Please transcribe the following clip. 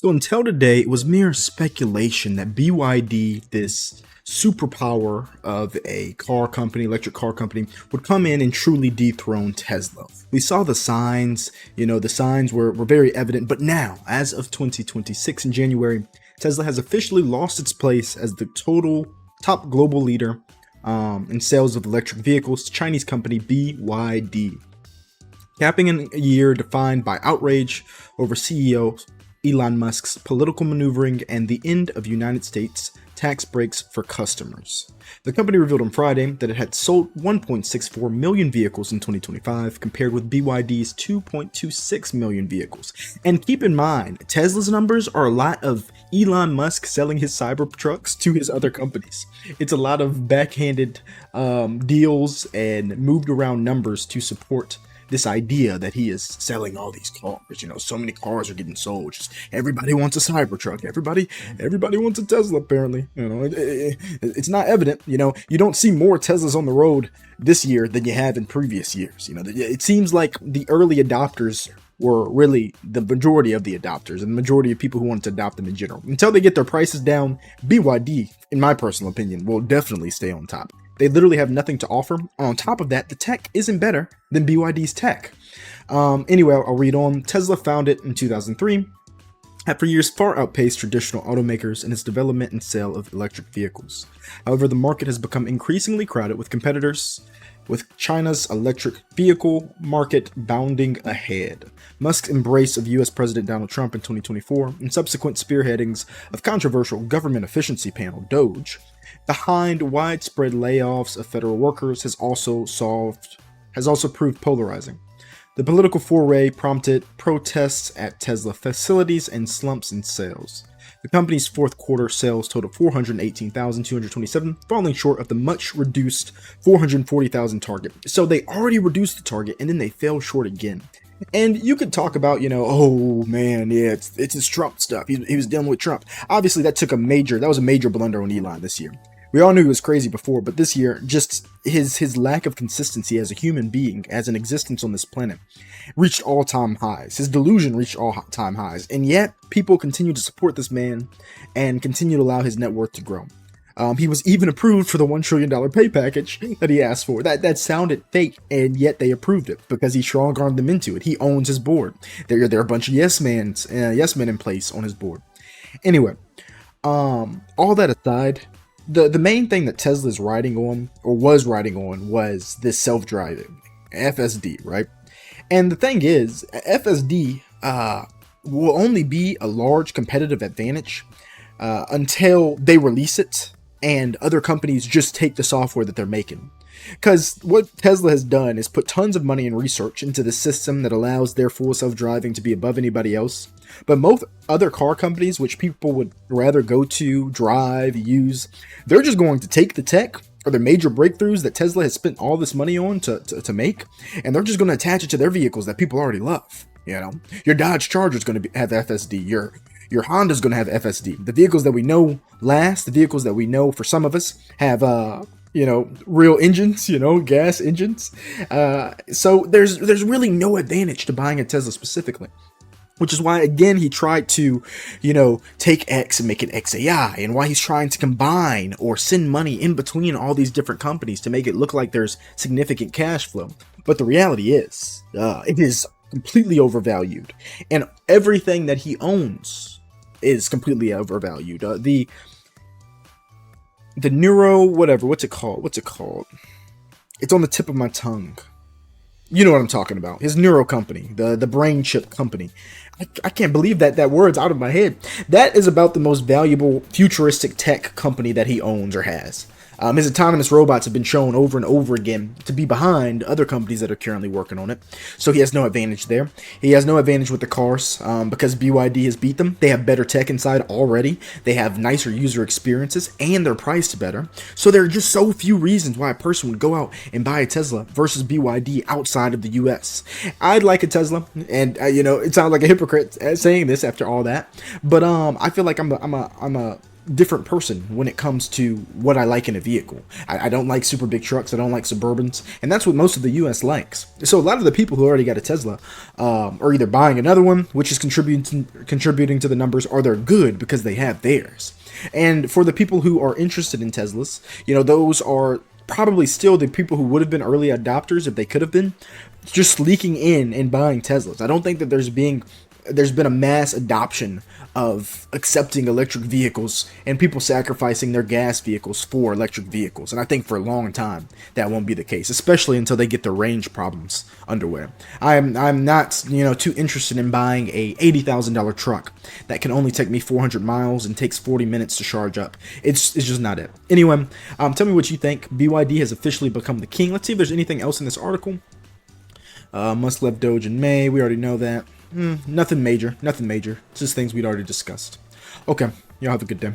So until today, it was mere speculation that BYD, this superpower of a car company, electric car company, would come in and truly dethrone Tesla. We saw the signs, the signs were very evident, but now, as of 2026 in January, Tesla has officially lost its place as the total top global leader in sales of electric vehicles to Chinese company BYD, capping a year defined by outrage over CEO Elon Musk's political maneuvering and the end of United States tax breaks for customers. The company revealed on Friday that it had sold 1.64 million vehicles in 2025 compared with BYD's 2.26 million vehicles. And keep in mind, Tesla's numbers are a lot of Elon Musk selling his Cybertrucks to his other companies. It's a lot of backhanded deals and moved around numbers to support this idea that he is selling all these cars. So many cars are getting sold. Just everybody wants a Cybertruck. Everybody wants a Tesla. Apparently, it's not evident. You don't see more Teslas on the road this year than you have in previous years. It seems like the early adopters were really the majority of the adopters and the majority of people who want to adopt them in general. Until they get their prices down, BYD, in my personal opinion, will definitely stay on top. They literally have nothing to offer. On top of that, the tech isn't better than BYD's tech. Anyway, I'll read on. Tesla founded in 2003, have for years far outpaced traditional automakers in its development and sale of electric vehicles. However, the market has become increasingly crowded with competitors, with China's electric vehicle market bounding ahead. Musk's embrace of US President Donald Trump in 2024 and subsequent spearheadings of controversial government efficiency panel DOGE behind widespread layoffs of federal workers has also proved polarizing. The political foray prompted protests at Tesla facilities and slumps in sales. The company's fourth quarter sales totaled 418,227, falling short of the much reduced 440,000 target. So they already reduced the target and then they fell short again. And you could talk about, oh man, yeah, it's his Trump stuff. He was dealing with Trump. Obviously, that was a major blunder on Elon this year. We all knew he was crazy before, but this year, just his lack of consistency as a human being, as an existence on this planet, reached all-time highs. His delusion reached all-time highs. And yet, people continue to support this man and continue to allow his net worth to grow. He was even approved for the $1 trillion pay package that he asked for. That sounded fake, and yet they approved it because he strong-armed them into it. He owns his board. There are a bunch of yes men in place on his board. Anyway, all that aside, the main thing that Tesla is riding on, or was riding on, was this self-driving, FSD, right? And the thing is, FSD will only be a large competitive advantage until they release it and other companies just take the software that they're making. Because what Tesla has done is put tons of money and research into the system that allows their full self-driving to be above anybody else. But most other car companies, which people would rather go to, drive, use, they're just going to take the tech or the major breakthroughs that Tesla has spent all this money on to make, and they're just going to attach it to their vehicles that people already love. Your Dodge Charger is going to have FSD. Your Honda's going to have FSD. The vehicles that we know last, the vehicles that we know for some of us have real engines, gas engines. So there's really no advantage to buying a Tesla specifically. Which is why, again, he tried to, take X and make it XAI, and why he's trying to combine or send money in between all these different companies to make it look like there's significant cash flow. But the reality is, it is completely overvalued, and everything that he owns is completely overvalued. The neuro, whatever, what's it called? It's on the tip of my tongue. You know what I'm talking about. His neuro company, the brain chip company. I can't believe that word's out of my head. That is about the most valuable futuristic tech company that he owns or has. His autonomous robots have been shown over and over again to be behind other companies that are currently working on it. So he has no advantage there. He has no advantage with the cars because BYD has beat them. They have better tech inside already. They have nicer user experiences and they're priced better. So there are just so few reasons why a person would go out and buy a Tesla versus BYD outside of the US. I'd like a Tesla, and it sounds like a hypocrite saying this after all that, but I feel like I'm a different person when it comes to what I like in a vehicle. I don't like super big trucks. I don't like Suburbans, and that's what most of the U.S. likes. So a lot of the people who already got a Tesla are either buying another one, which is contributing to the numbers, or they're good because they have theirs. And for the people who are interested in Teslas, those are probably still the people who would have been early adopters if they could have been, just leaking in and buying Teslas. I don't think that there's been a mass adoption of accepting electric vehicles and people sacrificing their gas vehicles for electric vehicles. And I think for a long time that won't be the case, especially until they get the range problems underway. I'm not too interested in buying a $80,000 truck that can only take me 400 miles and takes 40 minutes to charge up. It's just not it. Anyway, tell me what you think. BYD has officially become the king. Let's see if there's anything else in this article. Musk left Doge in May. We already know that. Nothing major. It's just things we'd already discussed. Okay, y'all have a good day.